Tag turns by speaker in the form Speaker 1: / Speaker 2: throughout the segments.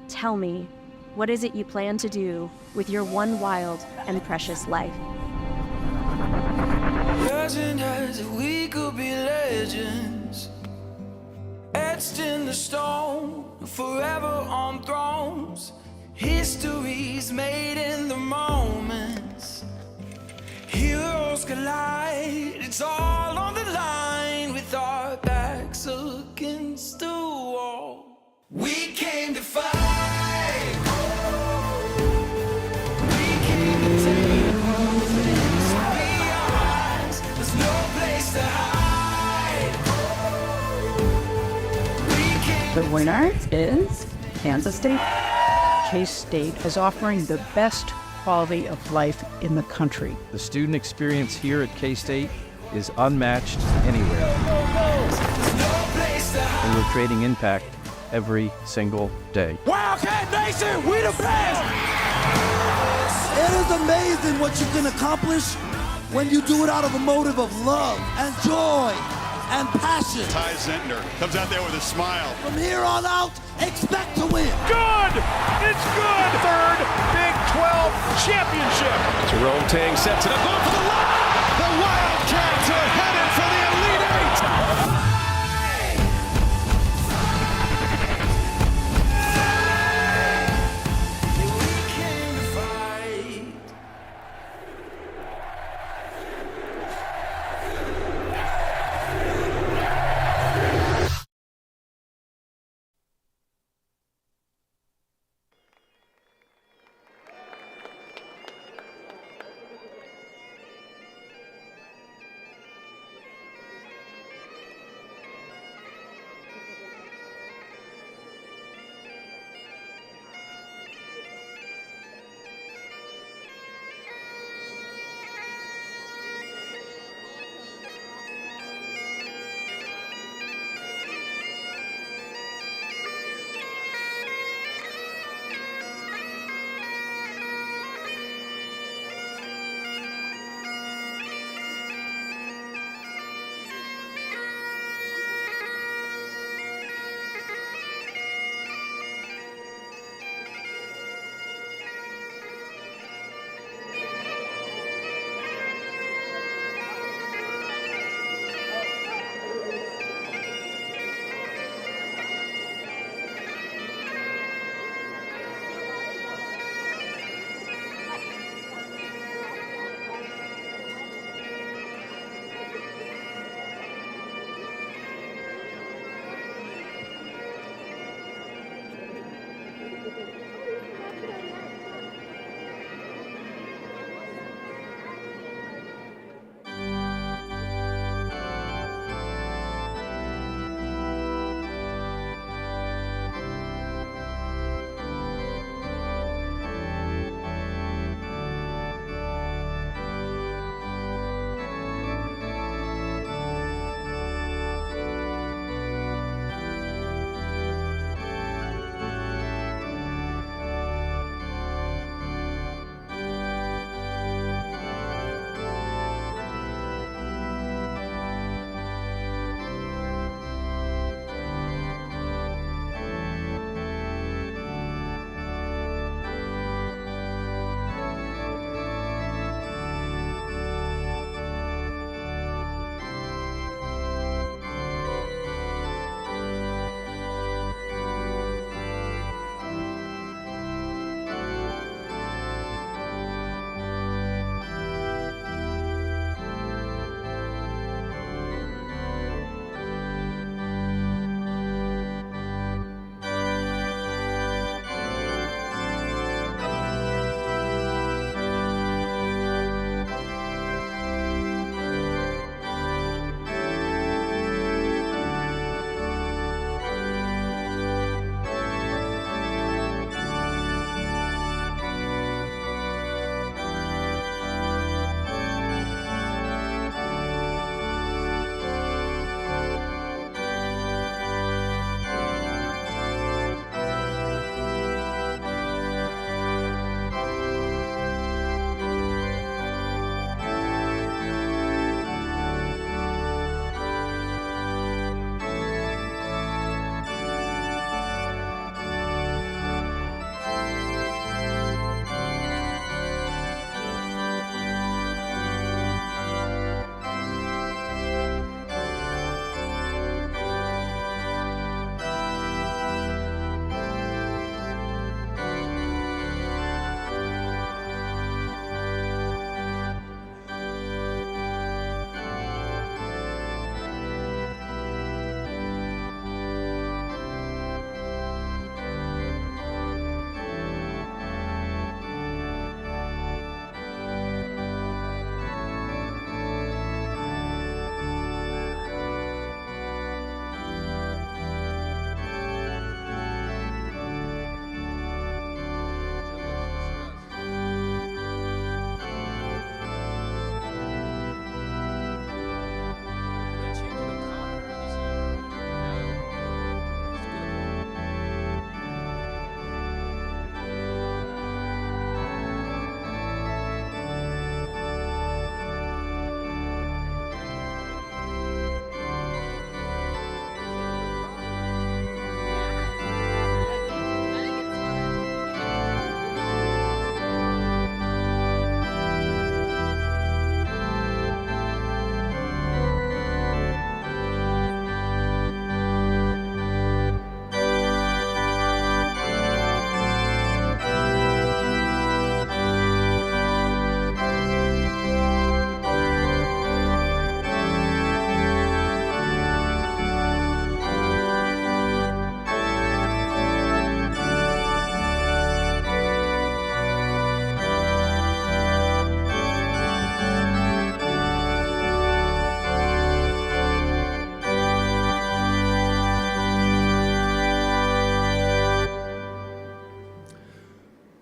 Speaker 1: Tell me, what is it you plan to do with your one wild and precious life?
Speaker 2: Legend has it we could be legends, etched in the stone, forever on thrones. History's made in the moments. Heroes collide, it's all on the line with our backs against the wall. We came to fight. We came to take things beyond. There's no place to hide.
Speaker 3: The winner is Kansas State. K-State is offering the best quality of life in the country.
Speaker 4: The student experience here at K-State is unmatched anywhere. And we're creating impact every single day.
Speaker 5: Wildcat Nation, we the best!
Speaker 6: It is amazing what you can accomplish when you do it out of a motive of love and joy and passion.
Speaker 7: Ty Zentner comes out there with a smile.
Speaker 6: From here on out, expect to win.
Speaker 5: Good! It's good! Third Big 12 championship.
Speaker 8: Jerome Tang sets it up for the line. The Wildcats are headed for the Elite Eight.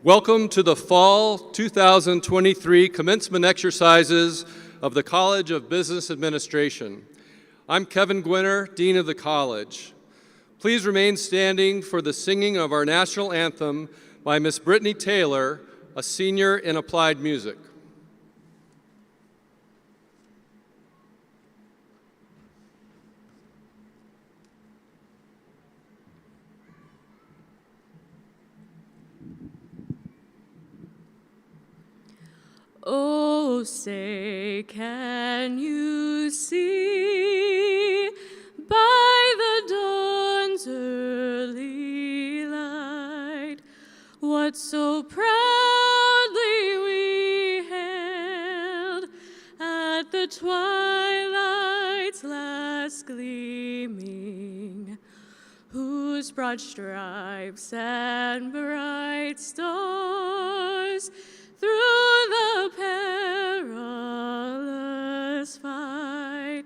Speaker 9: Welcome to the Fall 2023 Commencement exercises of the College of Business Administration. I'm Kevin Gwinner, Dean of the College. Please remain standing for the singing of our national anthem by Miss Brittany Taylor, a senior in applied music.
Speaker 10: Oh, say, can you see by the dawn's early light what so proudly we hailed at the twilight's last gleaming, whose broad stripes and bright stars through the perilous fight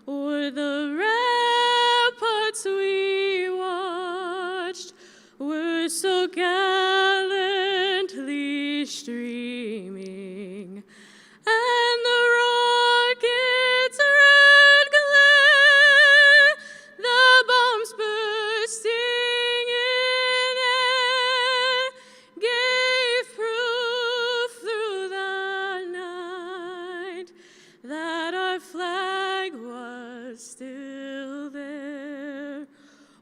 Speaker 10: o'er the ramparts we watched were so gallantly streaming, and the rocket's red glare, the bombs bursting in air, gave proof through the night that our flag was still there.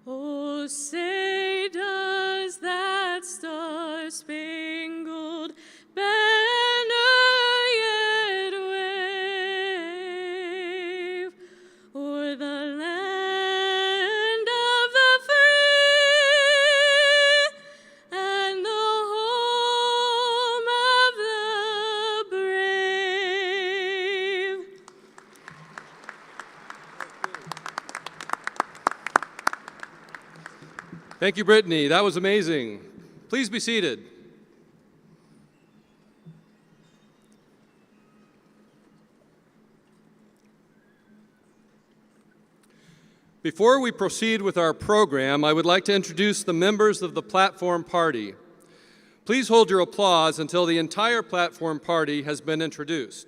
Speaker 10: Oh, say, does that star-spangled banner yet wave o'er the land of the free and the home of the brave?
Speaker 9: Thank you, Brittany. That was amazing. Please be seated. Before we proceed with our program, I would like to introduce the members of the Platform Party. Please hold your applause until the entire Platform Party has been introduced.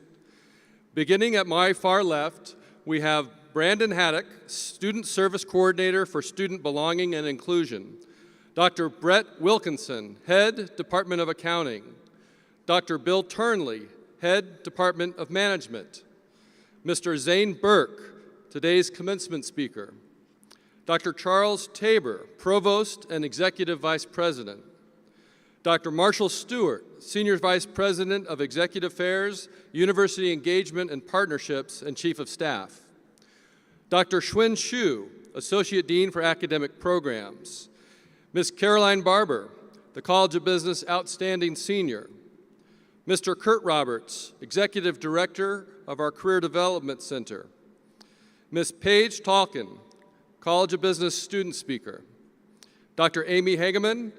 Speaker 9: Beginning at my far left, we have Brandon Haddock, Student Service Coordinator for Student Belonging and Inclusion. Dr. Brett Wilkinson, Head, Department of Accounting. Dr. Bill Turnley, Head, Department of Management. Mr. Zane Burke, today's commencement speaker. Dr. Charles Tabor, Provost and Executive Vice President. Dr. Marshall Stewart, Senior Vice President of Executive Affairs, University Engagement and Partnerships, and Chief of Staff. Dr. Xuan Xu, Associate Dean for Academic Programs. Ms. Caroline Barber, the College of Business Outstanding Senior. Mr. Kurt Roberts, Executive Director of our Career Development Center. Ms. Paige Talkin, College of Business Student Speaker. Dr. Amy Hageman,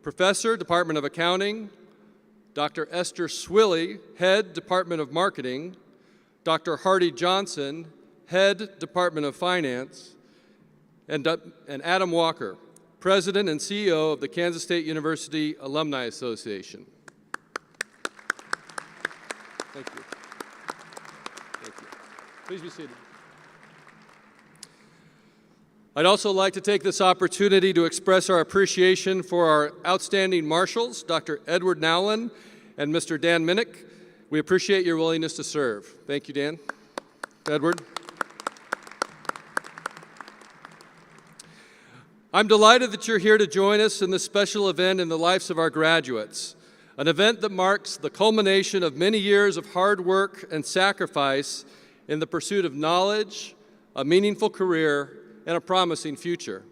Speaker 9: Professor, Department of Accounting. Dr. Esther Swilley, Head, Department of Marketing. Dr. Hardy Johnson, Head, Department of Finance. And Adam Walker, President and CEO of the Kansas State University Alumni Association. Thank you. Thank you. Please be seated. I'd also like to take this opportunity to express our appreciation for our outstanding marshals, Dr. Edward Nowlin and Mr. Dan Minnick. We appreciate your willingness to serve. Thank you, Dan. Edward. I'm delighted that you're here to join us in this special event in the lives of our graduates, an event that marks the culmination of many years of hard work and sacrifice in the pursuit of knowledge, a meaningful career, and a promising future.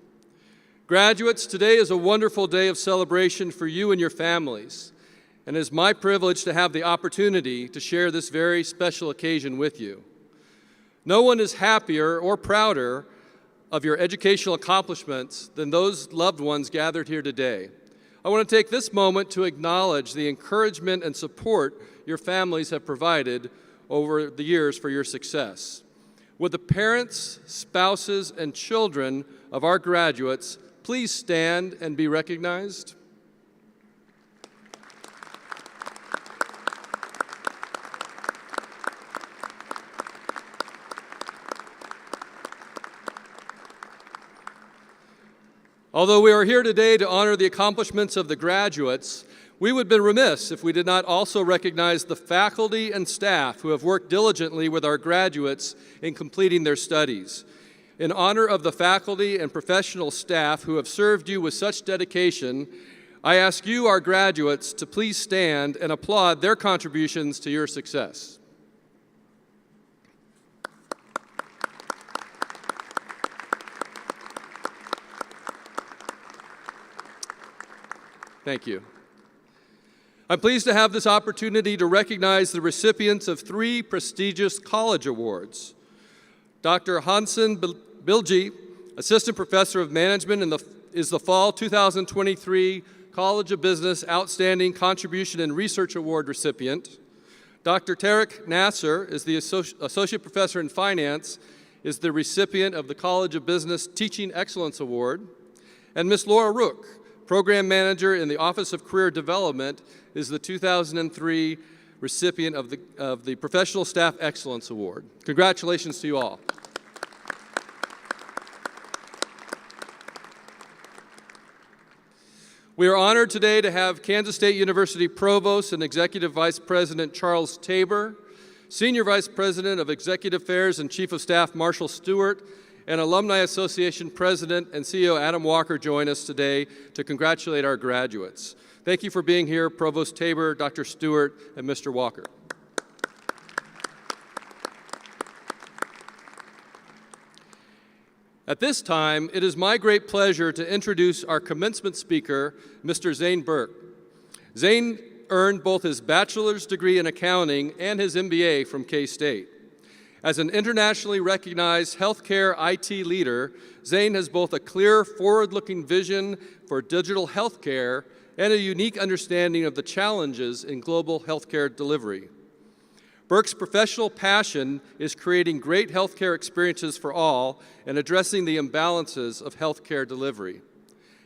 Speaker 9: Graduates, today is a wonderful day of celebration for you and your families, and it is my privilege to have the opportunity to share this very special occasion with you. No one is happier or prouder of your educational accomplishments than those loved ones gathered here today. I want to take this moment to acknowledge the encouragement and support your families have provided over the years for your success. Would the parents, spouses, and children of our graduates please stand and be recognized? Although we are here today to honor the accomplishments of the graduates, we would have been remiss if we did not also recognize the faculty and staff who have worked diligently with our graduates in completing their studies. In honor of the faculty and professional staff who have served you with such dedication, I ask you, our graduates, to please stand and applaud their contributions to your success. Thank you. I'm pleased to have this opportunity to recognize the recipients of 3 prestigious college awards. Dr. Hansen Bilgi, Assistant Professor of Management, is the Fall 2023 College of Business Outstanding Contribution and Research Award recipient. Dr. Tarek Nasser is the Associate Professor in Finance, is the recipient of the College of Business Teaching Excellence Award. And Ms. Laura Rook, Program Manager in the Office of Career Development, is the 2003 recipient of the Professional Staff Excellence Award. Congratulations to you all. We are honored today to have Kansas State University Provost and Executive Vice President Charles Tabor, Senior Vice President of Executive Affairs and Chief of Staff Marshall Stewart, and Alumni Association President and CEO Adam Walker join us today to congratulate our graduates. Thank you for being here, Provost Tabor, Dr. Stewart, and Mr. Walker. At this time, it is my great pleasure to introduce our commencement speaker, Mr. Zane Burke. Zane earned both his bachelor's degree in accounting and his MBA from K-State. As an internationally recognized healthcare IT leader, Zane has both a clear forward-looking vision for digital healthcare and a unique understanding of the challenges in global healthcare delivery. Burke's professional passion is creating great healthcare experiences for all and addressing the imbalances of healthcare delivery.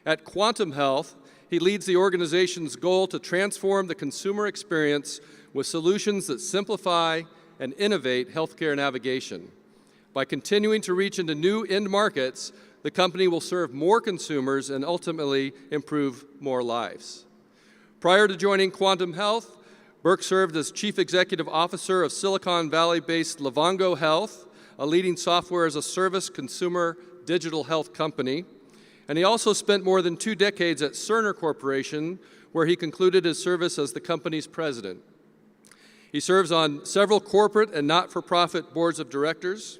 Speaker 9: At Quantum Health, he leads the organization's goal to transform the consumer experience with solutions that simplify and innovate healthcare navigation. By continuing to reach into new end markets, the company will serve more consumers and ultimately improve more lives. Prior to joining Quantum Health, Burke served as Chief Executive Officer of Silicon Valley-based Livongo Health, a leading software-as-a-service consumer digital health company. And he also spent more than 2 decades at Cerner Corporation, where he concluded his service as the company's president. He serves on several corporate and not-for-profit boards of directors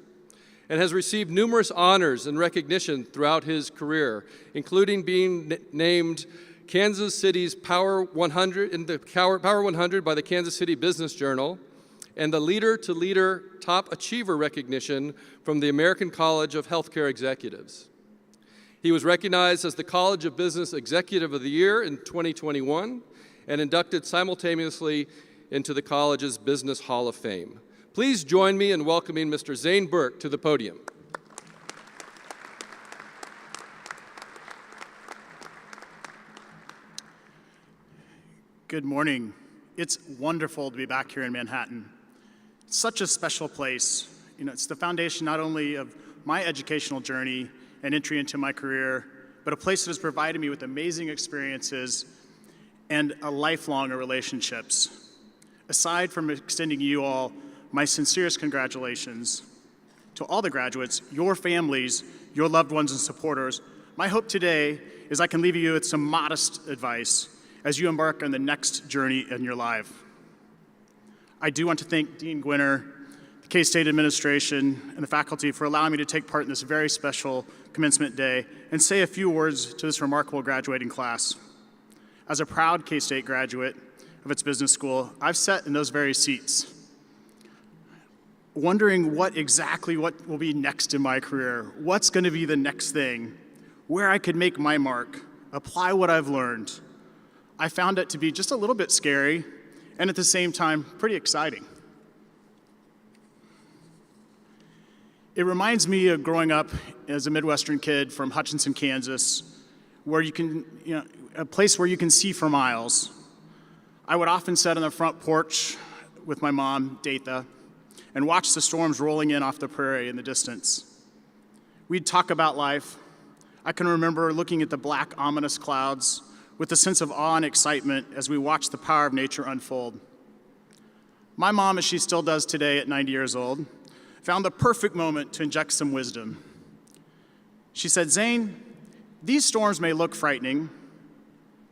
Speaker 9: and has received numerous honors and recognition throughout his career, including being named Kansas City's Power 100 in the Power 100 by the Kansas City Business Journal, and the Leader to Leader Top Achiever recognition from the American College of Healthcare Executives. He was recognized as the College of Business Executive of the Year in 2021 and inducted simultaneously into the college's Business Hall of Fame. Please join me in welcoming Mr. Zane Burke to the podium.
Speaker 11: Good morning. It's wonderful to be back here in Manhattan. It's such a special place. It's the foundation not only of my educational journey and entry into my career, but a place that has provided me with amazing experiences and a lifelong relationships. Aside from extending you all my sincerest congratulations to all the graduates, your families, your loved ones and supporters, my hope today is I can leave you with some modest advice as you embark on the next journey in your life. I do want to thank Dean Gwinner, the K-State administration, and the faculty for allowing me to take part in this very special commencement day and say a few words to this remarkable graduating class. As a proud K-State graduate of its business school, I've sat in those very seats, wondering what will be next in my career, what's going to be the next thing, where I could make my mark, apply what I've learned. I found it to be just a little bit scary and at the same time pretty exciting. It reminds me of growing up as a Midwestern kid from Hutchinson, Kansas, where you can, a place where you can see for miles. I would often sit on the front porch with my mom, Datha, and watch the storms rolling in off the prairie in the distance. We'd talk about life. I can remember looking at the black, ominous clouds with a sense of awe and excitement as we watched the power of nature unfold. My mom, as she still does today at 90 years old, found the perfect moment to inject some wisdom. She said, "Zane, these storms may look frightening,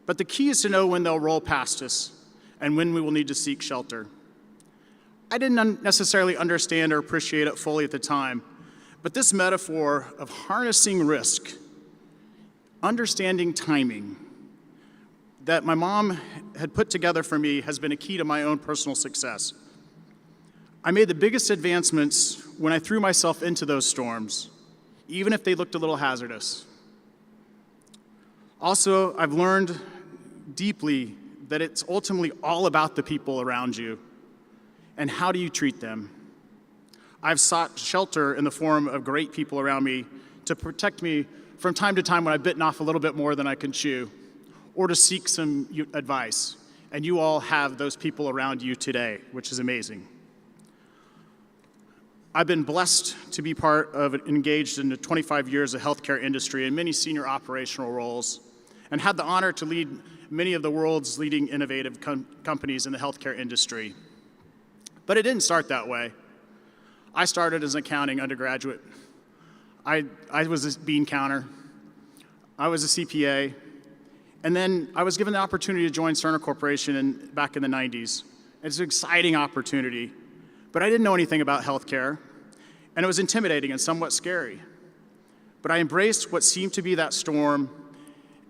Speaker 11: but the key is to know when they'll roll past us and when we will need to seek shelter." I didn't necessarily understand or appreciate it fully at the time, but this metaphor of harnessing risk, understanding timing, that my mom had put together for me has been a key to my own personal success. I made the biggest advancements when I threw myself into those storms, even if they looked a little hazardous. Also, I've learned deeply that it's ultimately all about the people around you and how do you treat them. I've sought shelter in the form of great people around me to protect me from time to time when I've bitten off a little bit more than I can chew, or to seek some advice. And you all have those people around you today, which is amazing. I've been blessed to be engaged in the 25 years of healthcare industry in many senior operational roles, and had the honor to lead many of the world's leading innovative companies in the healthcare industry. But it didn't start that way. I started as an accounting undergraduate. I was a bean counter. I was a CPA. And then I was given the opportunity to join Cerner Corporation back in the 90s. It's an exciting opportunity, but I didn't know anything about healthcare, and it was intimidating and somewhat scary. But I embraced what seemed to be that storm,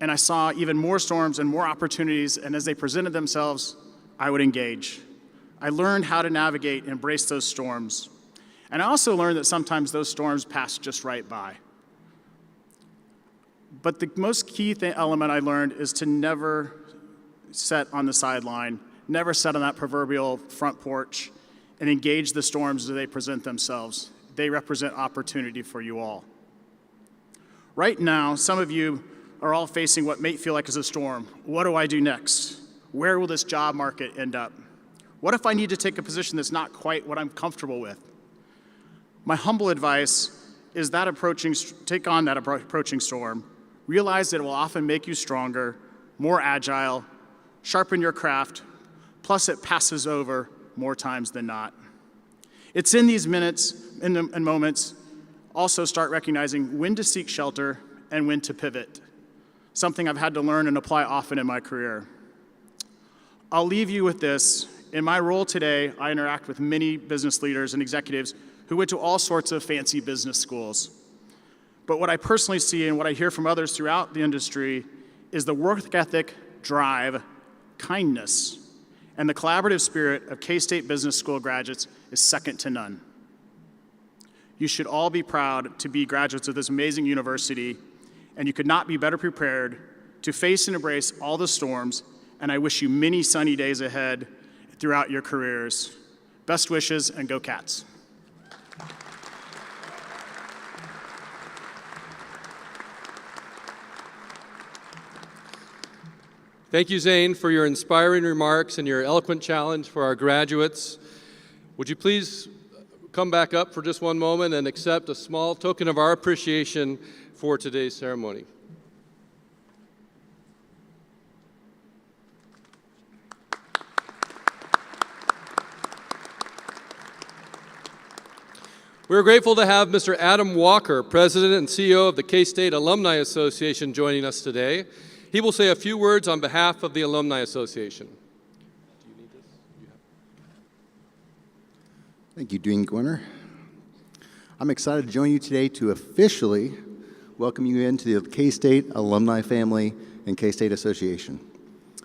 Speaker 11: and I saw even more storms and more opportunities, and as they presented themselves, I would engage. I learned how to navigate and embrace those storms. And I also learned that sometimes those storms pass just right by. But the most key element I learned is to never sit on the sideline, never sit on that proverbial front porch, and engage the storms as they present themselves. They represent opportunity for you all. Right now, some of you are all facing what may feel like is a storm. What do I do next? Where will this job market end up? What if I need to take a position that's not quite what I'm comfortable with? My humble advice is take on that approaching storm. Realize that it will often make you stronger, more agile, sharpen your craft, plus it passes over more times than not. It's in these minutes and moments also start recognizing when to seek shelter and when to pivot, something I've had to learn and apply often in my career. I'll leave you with this. In my role today, I interact with many business leaders and executives who went to all sorts of fancy business schools. But what I personally see and what I hear from others throughout the industry is the work ethic, drive, kindness, and the collaborative spirit of K-State Business School graduates is second to none. You should all be proud to be graduates of this amazing university, and you could not be better prepared to face and embrace all the storms, and I wish you many sunny days ahead throughout your careers. Best wishes, and go Cats.
Speaker 9: Thank you, Zane, for your inspiring remarks and your eloquent challenge for our graduates. Would you please come back up for just one moment and accept a small token of our appreciation for today's ceremony? We're grateful to have Mr. Adam Walker, President and CEO of the K-State Alumni Association, joining us today. He will say a few words on behalf of the Alumni Association.
Speaker 12: Thank you, Dean Gwinner. I'm excited to join you today to officially welcome you into the K-State Alumni family and K-State Association.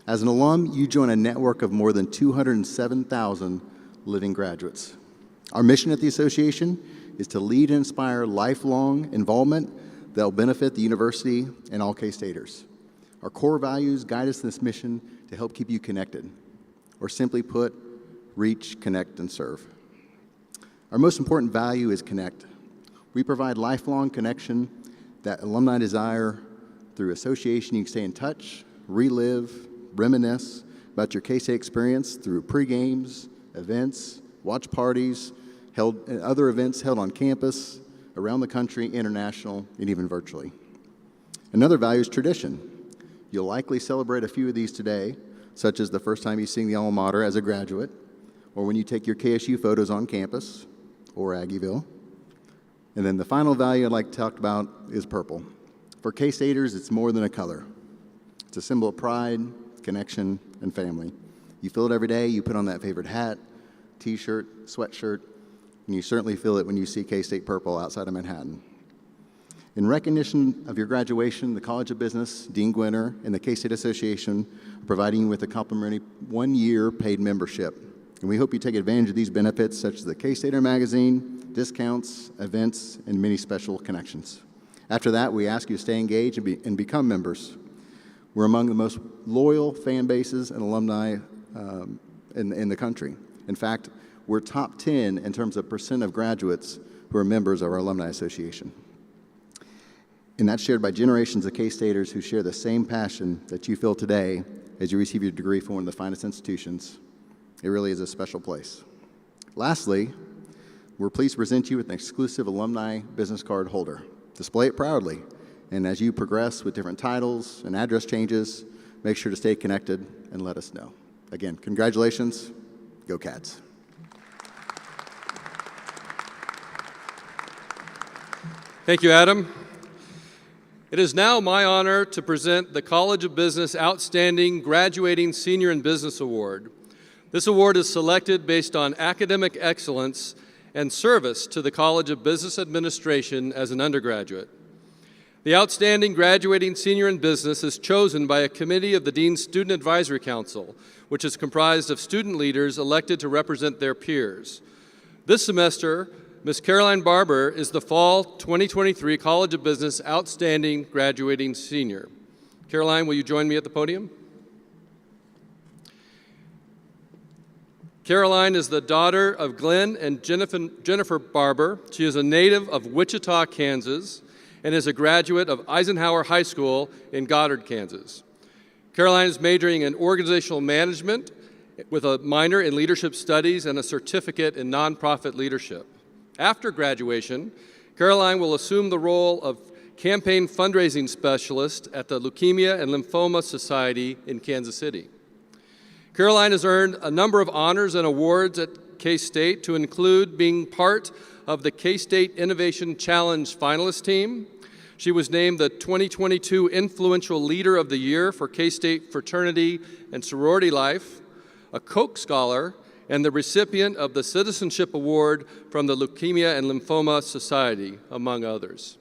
Speaker 12: As an alum, you join a network of more than 207,000 living graduates. Our mission at the association is to lead and inspire lifelong involvement that will benefit the university and all K-Staters. Our core values guide us in this mission to help keep you connected, or simply put, reach, connect, and serve. Our most important value is connect. We provide lifelong connection that alumni desire. Through association, you can stay in touch, relive, reminisce about your K-State experience through pre-games, events, watch parties, and other events held on campus, around the country, international, and even virtually. Another value is tradition. You'll likely celebrate a few of these today, such as the first time you sing the alma mater as a graduate, or when you take your KSU photos on campus, or Aggieville. And then the final value I'd like to talk about is purple. For K-Staters, it's more than a color. It's a symbol of pride, connection, and family. You feel it every day. You put on that favorite hat, t-shirt, sweatshirt, and you certainly feel it when you see K-State purple outside of Manhattan. In recognition of your graduation, the College of Business, Dean Gwinner, and the K-State Association are providing you with a complimentary 1-year paid membership. And we hope you take advantage of these benefits, such as the K-Stater magazine, discounts, events, and many special connections. After that, we ask you to stay engaged and become members. We're among the most loyal fan bases and alumni in the country. In fact, we're top 10 in terms of percent of graduates who are members of our Alumni Association. And that's shared by generations of K-Staters who share the same passion that you feel today as you receive your degree from one of the finest institutions. It really is a special place. Lastly, we're pleased to present you with an exclusive alumni business card holder. Display it proudly, and as you progress with different titles and address changes, make sure to stay connected and let us know. Again, congratulations. Go Cats.
Speaker 9: Thank you, Adam. It is now my honor to present the College of Business Outstanding Graduating Senior in Business Award. This award is selected based on academic excellence and service to the College of Business Administration as an undergraduate. The Outstanding Graduating Senior in Business is chosen by a committee of the Dean's Student Advisory Council, which is comprised of student leaders elected to represent their peers. This semester, Ms. Caroline Barber is the Fall 2023 College of Business Outstanding Graduating Senior. Caroline, will you join me at the podium? Caroline is the daughter of Glenn and Jennifer Barber. She is a native of Wichita, Kansas, and is a graduate of Eisenhower High School in Goddard, Kansas. Caroline is majoring in organizational management with a minor in leadership studies and a certificate in nonprofit leadership. After graduation, Caroline will assume the role of campaign fundraising specialist at the Leukemia and Lymphoma Society in Kansas City. Caroline has earned a number of honors and awards at K-State, to include being part of the K-State Innovation Challenge finalist team. She was named the 2022 Influential Leader of the Year for K-State Fraternity and Sorority Life, a Koch Scholar, and the recipient of the Citizenship Award from the Leukemia and Lymphoma Society, among others.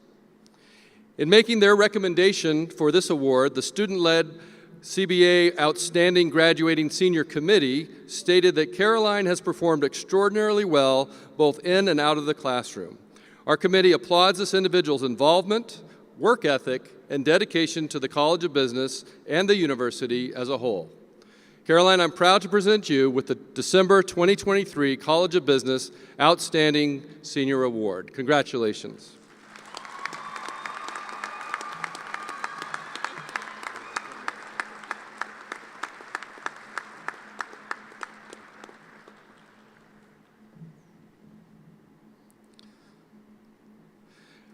Speaker 9: In making their recommendation for this award, the student-led CBA Outstanding Graduating Senior Committee stated that Caroline has performed extraordinarily well both in and out of the classroom. Our committee applauds this individual's involvement, work ethic, and dedication to the College of Business and the university as a whole. Caroline, I'm proud to present you with the December 2023 College of Business Outstanding Senior Award. Congratulations.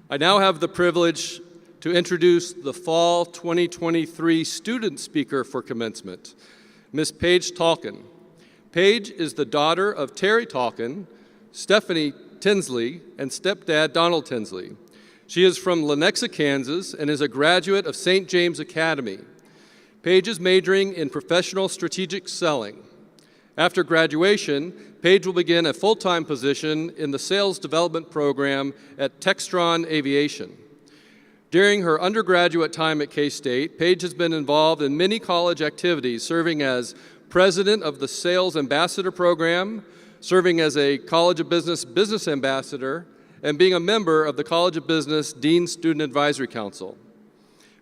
Speaker 9: I now have the privilege to introduce the Fall 2023 student speaker for commencement, Ms. Paige Talkin. Paige is the daughter of Terry Talkin, Stephanie Tinsley, and stepdad Donald Tinsley. She is from Lenexa, Kansas, and is a graduate of St. James Academy. Paige is majoring in professional strategic selling. After graduation, Paige will begin a full-time position in the sales development program at Textron Aviation. During her undergraduate time at K-State, Paige has been involved in many college activities, serving as president of the Sales Ambassador Program, serving as a College of Business Business Ambassador, and being a member of the College of Business Dean Student Advisory Council.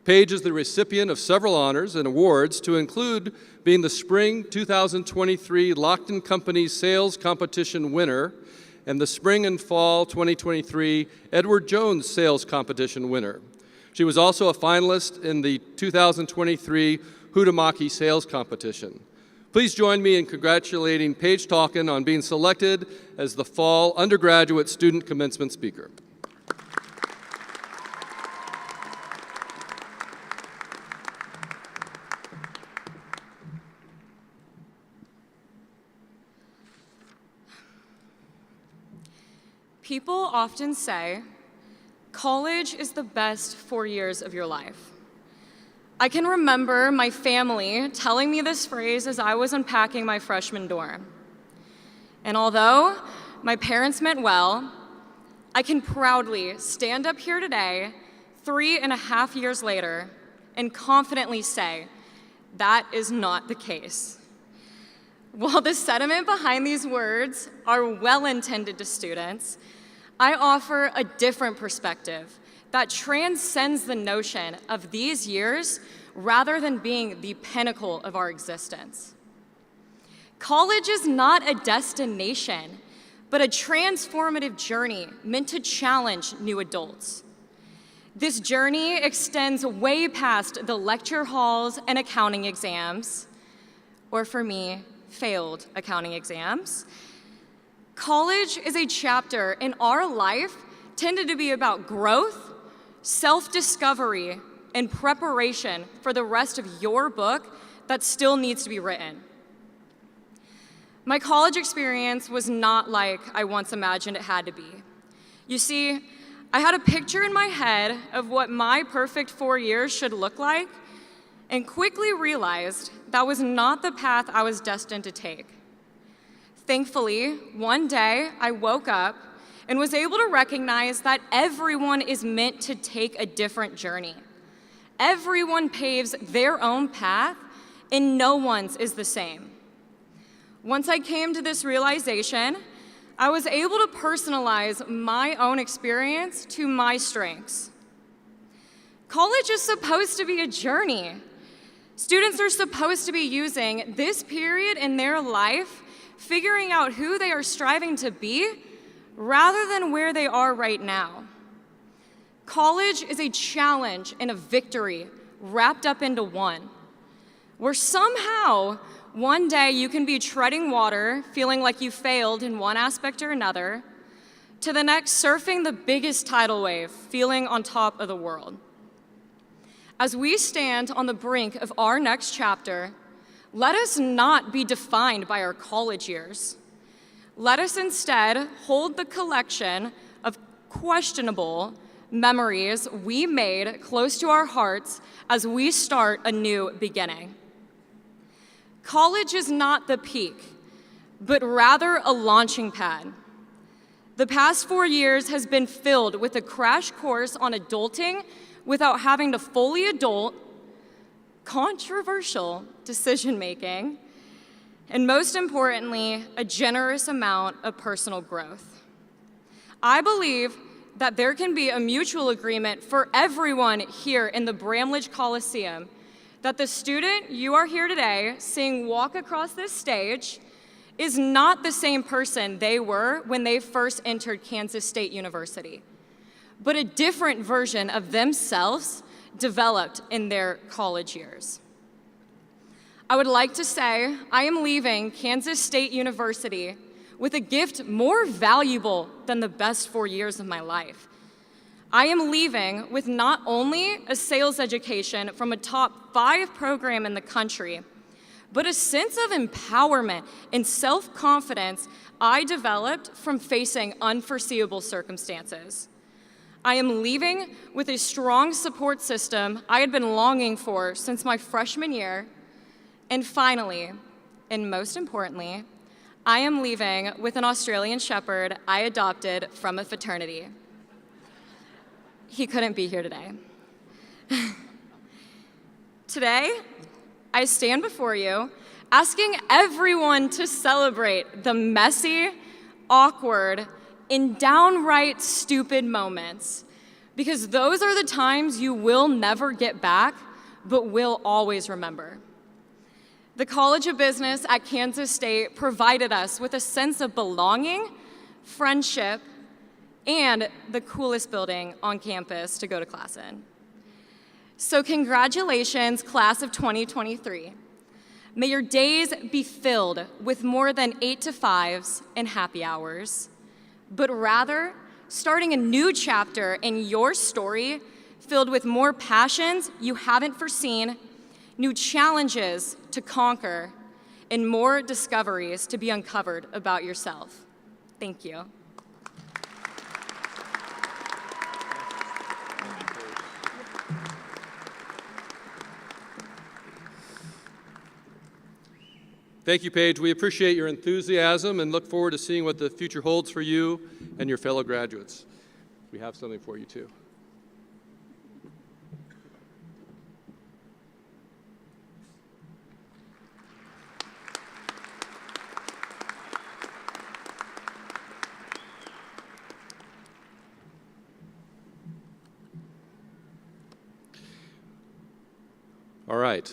Speaker 9: Paige is the recipient of several honors and awards, to include being the Spring 2023 Lockton Company Sales Competition winner and the Spring and Fall 2023 Edward Jones Sales Competition winner. She was also a finalist in the 2023 Hutamaki Sales Competition. Please join me in congratulating Paige Talkin on being selected as the Fall Undergraduate Student Commencement Speaker.
Speaker 10: People often say, college is the best 4 years of your life. I can remember my family telling me this phrase as I was unpacking my freshman dorm. And although my parents meant well, I can proudly stand up here today, 3.5 years later, and confidently say that is not the case. While the sentiment behind these words are well-intended to students, I offer a different perspective that transcends the notion of these years rather than being the pinnacle of our existence. College is not a destination, but a transformative journey meant to challenge new adults. This journey extends way past the lecture halls and accounting exams, or for me, failed accounting exams. College is a chapter in our life tended to be about growth, self-discovery, and preparation for the rest of your book that still needs to be written. My college experience was not like I once imagined it had to be. You see, I had a picture in my head of what my perfect 4 years should look like, and quickly realized that was not the path I was destined to take. Thankfully, one day I woke up and was able to recognize that everyone is meant to take a different journey. Everyone paves their own path, and no one's is the same. Once I came to this realization, I was able to personalize my own experience to my strengths. College is supposed to be a journey. Students are supposed to be using this period in their life, figuring out who they are striving to be, rather than where they are right now. College is a challenge and a victory wrapped up into one, where somehow one day you can be treading water, feeling like you failed in one aspect or another, to the next surfing the biggest tidal wave, feeling on top of the world. As we stand on the brink of our next chapter, let us not be defined by our college years. Let us instead hold the collection of questionable memories we made close to our hearts as we start a new beginning. College is not the peak, but rather a launching pad. The past 4 years has been filled with a crash course on adulting without having to fully adult, controversial decision-making, and most importantly, a generous amount of personal growth. I believe that there can be a mutual agreement for everyone here in the Bramlage Coliseum that the student you are here today seeing walk across this stage is not the same person they were when they first entered Kansas State University, but a different version of themselves developed in their college years. I would like to say I am leaving Kansas State University with a gift more valuable than the best 4 years of my life. I am leaving with not only a sales education from a top 5 program in the country, but a sense of empowerment and self-confidence I developed from facing unforeseeable circumstances. I am leaving with a strong support system I had been longing for since my freshman year. And finally, and most importantly, I am leaving with an Australian Shepherd I adopted from a fraternity. He couldn't be here today. Today, I stand before you asking everyone to celebrate the messy, awkward, and downright stupid moments, because those are the times you will never get back, but will always remember. The College of Business at Kansas State provided us with a sense of belonging, friendship, and the coolest building on campus to go to class in. So congratulations, class of 2023. May your days be filled with more than 8 to 5s and happy hours, but rather starting a new chapter in your story filled with more passions you haven't foreseen, new challenges to conquer, and more discoveries to be uncovered about yourself. Thank you.
Speaker 9: Thank you, Paige. We appreciate your enthusiasm and look forward to seeing what the future holds for you and your fellow graduates. We have something for you, too. All right.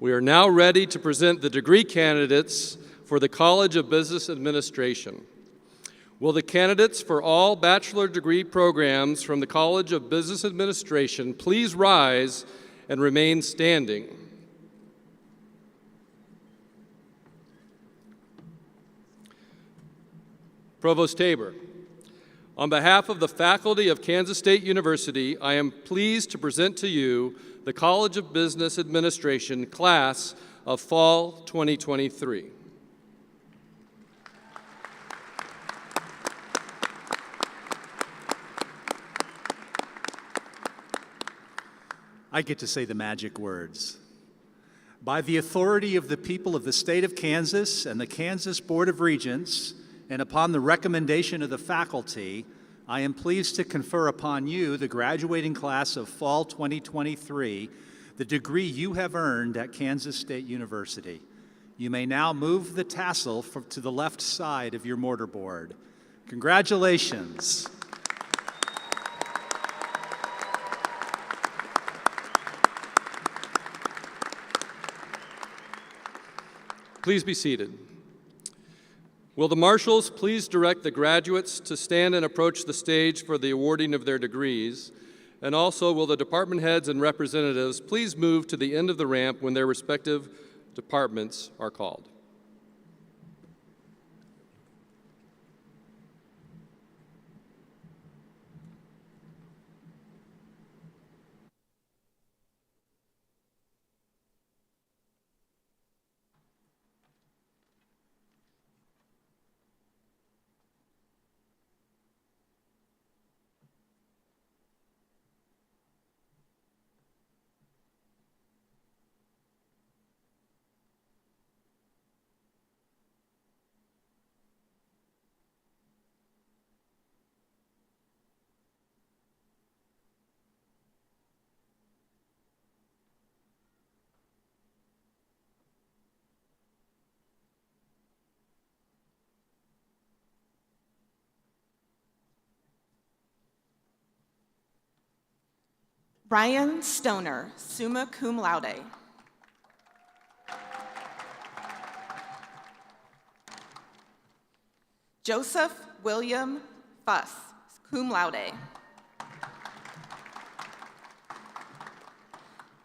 Speaker 9: We are now ready to present the degree candidates for the College of Business Administration. Will the candidates for all bachelor degree programs from the College of Business Administration please rise and remain standing? Provost Tabor, on behalf of the faculty of Kansas State University, I am pleased to present to you the College of Business Administration class of fall 2023.
Speaker 13: I get to say the magic words. By the authority of the people of the state of Kansas and the Kansas Board of Regents, and upon the recommendation of the faculty, I am pleased to confer upon you, the graduating class of fall 2023, the degree you have earned at Kansas State University. You may now move the tassel to the left side of your mortarboard. Congratulations.
Speaker 9: Please be seated. Will the marshals please direct the graduates to stand and approach the stage for the awarding of their degrees? And also, will the department heads and representatives please move to the end of the ramp when their respective departments are called?
Speaker 14: Ryan Stoner, summa cum laude. Joseph William Fuss, cum laude.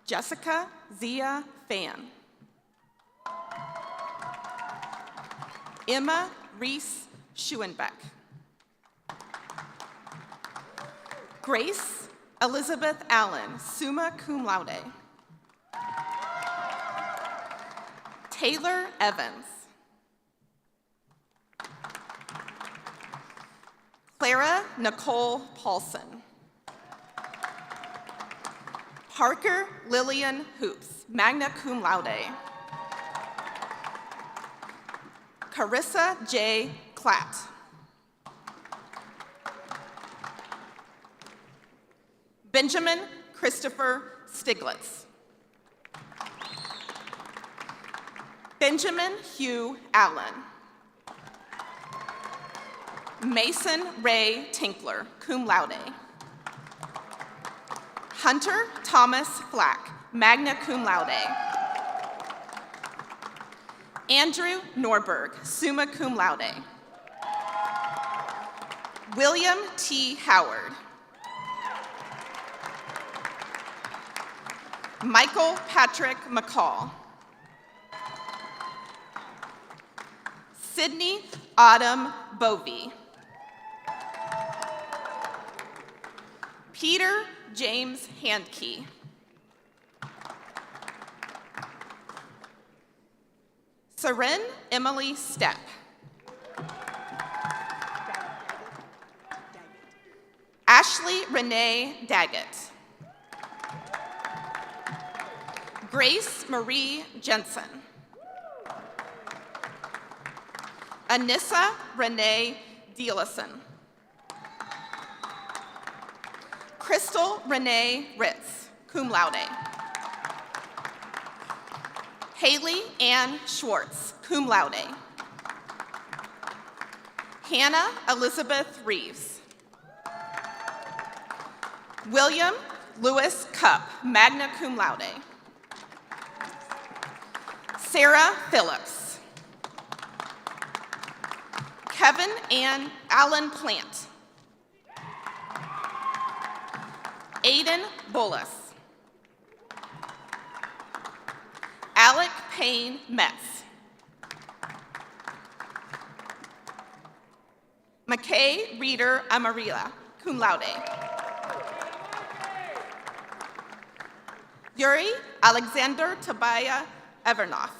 Speaker 14: Jessica Zia Fan. Emma Reese Schuenbeck. Grace Elizabeth Allen, summa cum laude. Taylor Evans. Clara Nicole Paulson. Parker Lillian Hoops, magna cum laude. Carissa J. Klatt. Benjamin Christopher Stiglitz. Benjamin Hugh Allen. Mason Ray Tinkler, cum laude. Hunter Thomas Flack, magna cum laude. Andrew Norberg, summa cum laude. William T. Howard. Michael Patrick McCall. Sydney Autumn Bovey. Peter James Handke. Seren Emily Stepp. Ashley Renee Daggett. Grace Marie Jensen. Anissa Renee Dielison. Crystal Renee Ritz, cum laude. Haley Ann Schwartz, cum laude. Hannah Elizabeth Reeves. William Lewis Cup, magna cum laude. Sarah Phillips. Kevin and Allen Plant. Aiden Bullis. Alec Payne Metz. McKay Reeder Amarilla, cum laude. Yuri Alexander Tabaya Evernoff.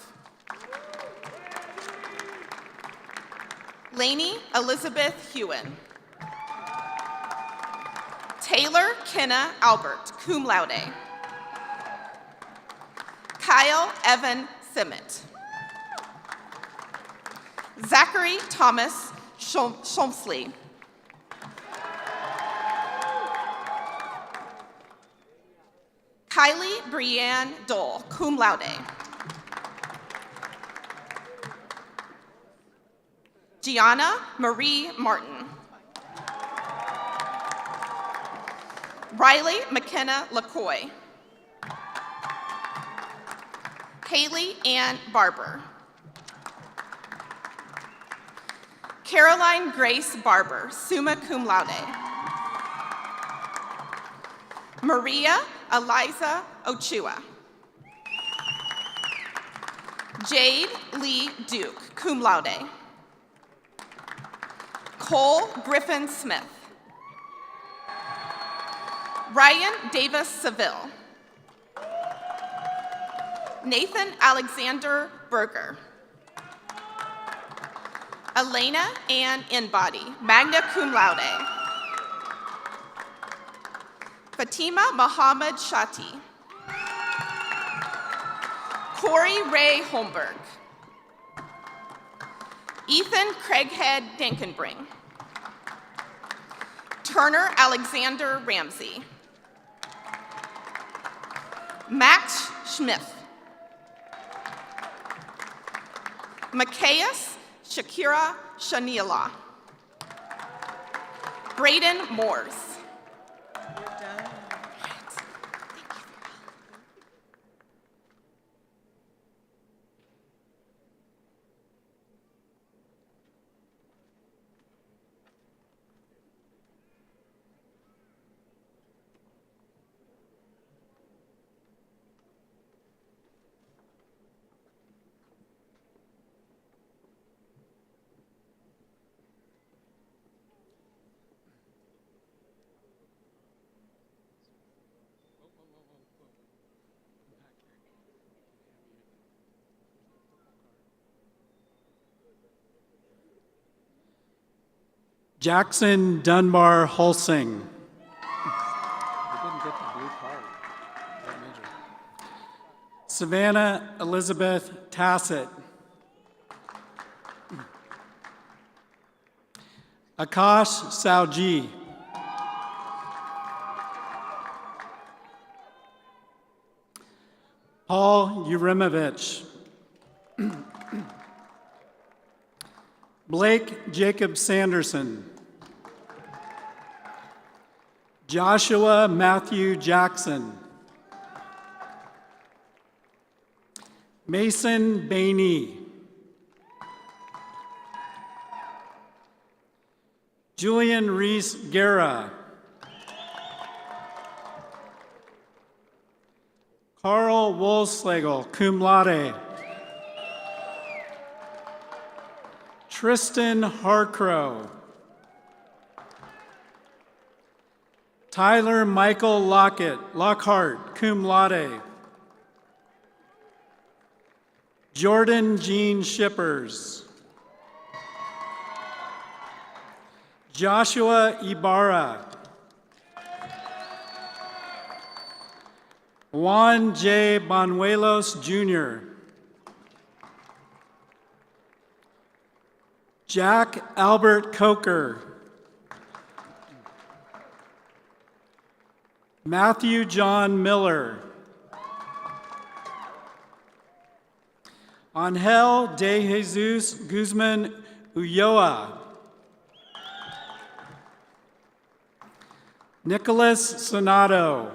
Speaker 14: Lainey Elizabeth Hewen. Taylor Kenna Albert, cum laude. Kyle Evan Simmet. Zachary Thomas Shomsley. Kylie Brianne Dole, cum laude. Gianna Marie Martin. Riley McKenna LaCoy. Haley Ann Barber. Caroline Grace Barber, summa cum laude. Maria Eliza Ochua. Jade Lee Duke, cum laude. Cole Griffin Smith. Ryan Davis Seville. Nathan Alexander Berger. Elena Ann Inbody, magna cum laude. Fatima Mohammed Shati. Corey Ray Holmberg. Ethan Craighead Dankenbring. Turner Alexander Ramsey. Max Schmidt. Macias Shakira Shanila. Braden Moores.
Speaker 15: Jackson Dunbar Holsing. Savannah Elizabeth Tassett. Akash Sauji. Paul Urimovich. Blake Jacob Sanderson. Joshua Matthew Jackson. Mason Bainey. Julian Reese Guerra. Carl Wolfslegel, cum laude. Tristan Harcrow. Tyler Michael Lockhart, cum laude. Jordan Jean Shippers. Joshua Ibarra. Juan J. Banuelos, Jr. Jack Albert Coker. Matthew John Miller. Angel de Jesus Guzman Ulloa. Nicholas Sonato.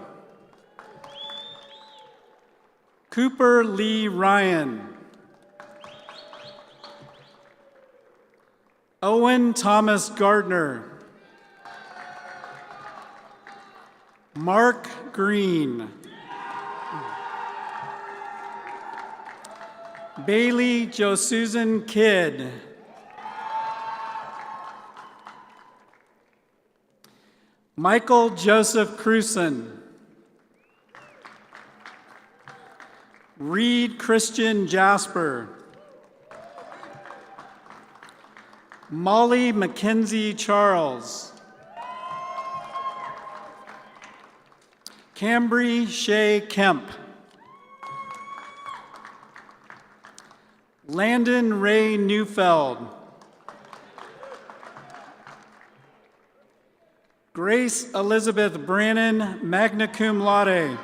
Speaker 15: Cooper Lee Ryan. Owen Thomas Gardner. Mark Green. Bailey Jo Susan Kidd. Michael Joseph Cruson. Reed Christian Jasper. Molly Mackenzie Charles. Cambry Shea Kemp. Landon Ray Neufeld. Grace Elizabeth Brannon, magna cum laude.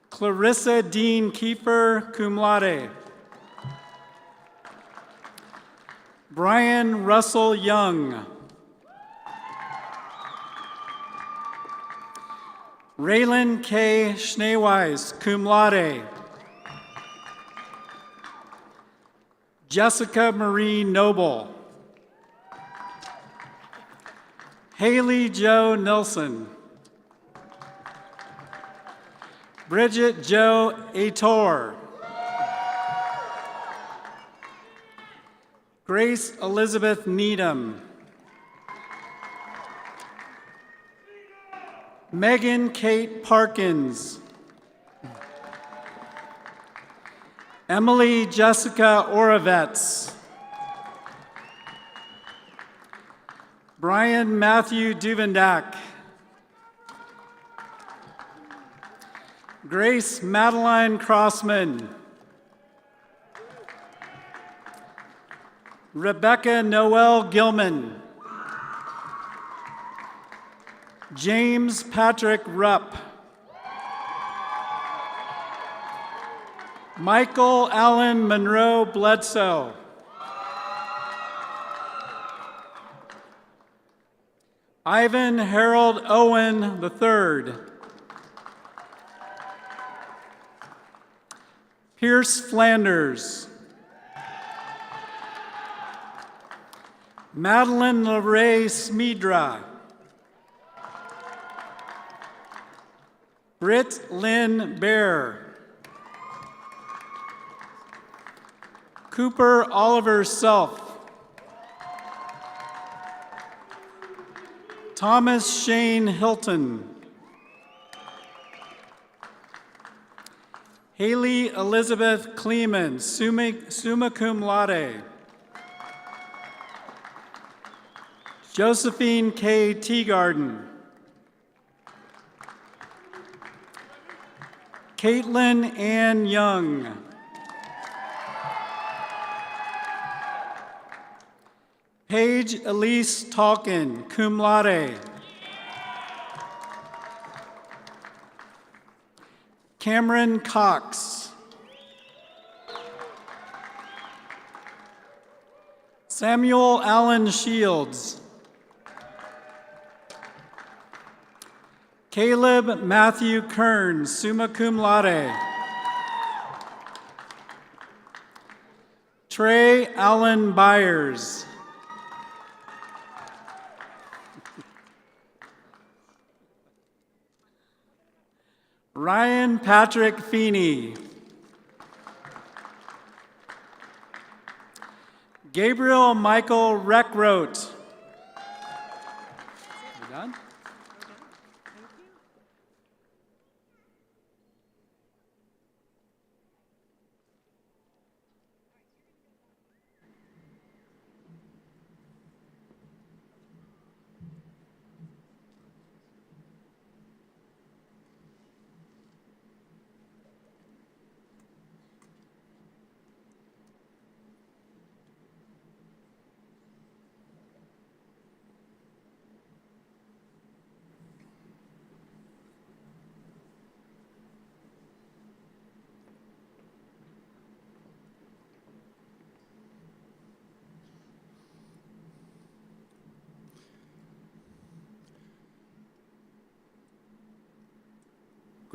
Speaker 15: Clarissa Dean Kiefer, cum laude. Brian Russell Young. Raylan K. Schneeweiss, cum laude. Jessica Marie Noble. Haley Jo Nilsson. Bridget Jo Ator. Grace Elizabeth Needham. Megan Kate Parkins. Emily Jessica Oravets. Brian Matthew Duvendak. Grace Madeline Crossman. Rebecca Noel Gilman. James Patrick Rupp. Michael Allen Monroe Bledsoe. Ivan Harold Owen III. Pierce Flanders. Madeline LeRae Smedra. Britt Lynn Bear. Cooper Oliver Self. Thomas Shane Hilton. Haley Elizabeth Kleeman, summa cum laude. Josephine K. Teagarden. Caitlin Ann Young. Paige Elise Talkin, cum laude. Cameron Cox. Samuel Allen Shields. Caleb Matthew Kern, summa cum laude. Trey Allen Byers. Ryan Patrick Feeney. Gabriel Michael Reckroat. You done?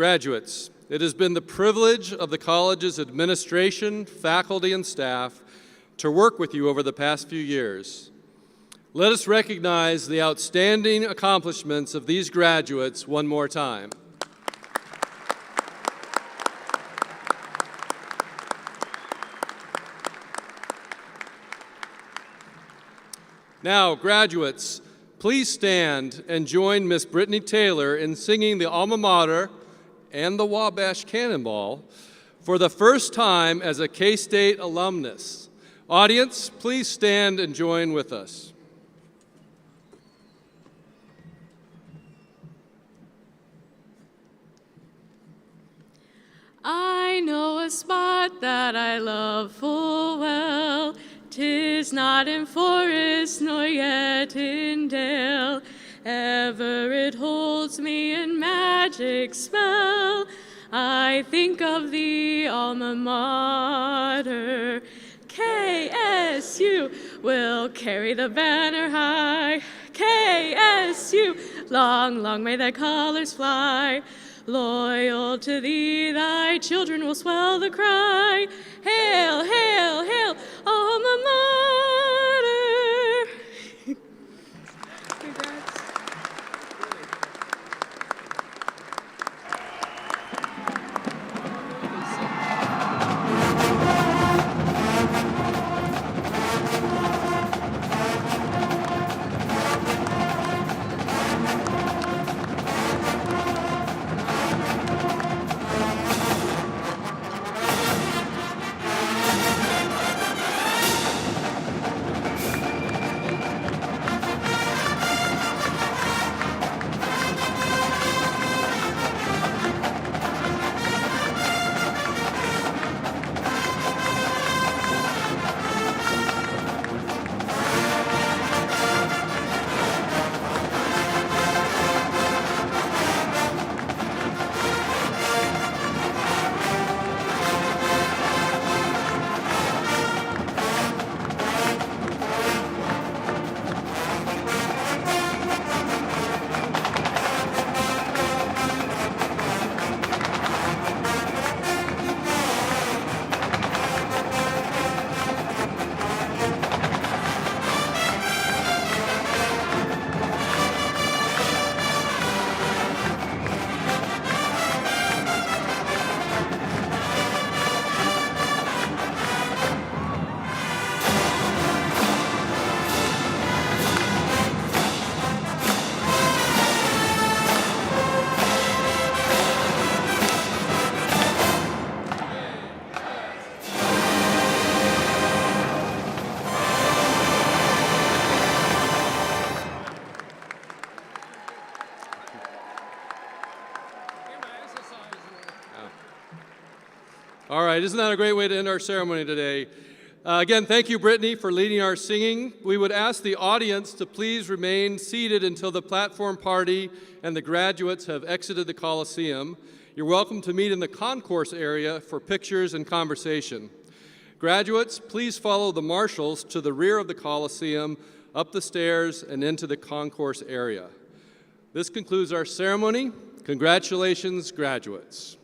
Speaker 9: Graduates, it has been the privilege of the college's administration, faculty, and staff to work with you over the past few years. Let us recognize the outstanding accomplishments of these graduates one more time. Now, graduates, please stand and join Miss Brittany Taylor in singing the alma mater and the Wabash Cannonball for the first time as a K-State alumnus. Audience, please stand and join with us.
Speaker 10: I know a spot that I love full well. 'Tis not in forest nor yet in dale. Ever it holds me in magic spell. I think of the alma mater. KSU will carry the banner high. KSU, long, long may thy colors fly. Loyal to thee, thy children will swell the cry. Hail, hail, hail, alma mater. Congrats.
Speaker 9: All right, isn't that a great way to end our ceremony today? Again, thank you, Brittany, for leading our singing. We would ask the audience to please remain seated until the platform party and the graduates have exited the Coliseum. You're welcome to meet in the concourse area for pictures and conversation. Graduates, please follow the marshals to the rear of the Coliseum, up the stairs, and into the concourse area. This concludes our ceremony. Congratulations, graduates.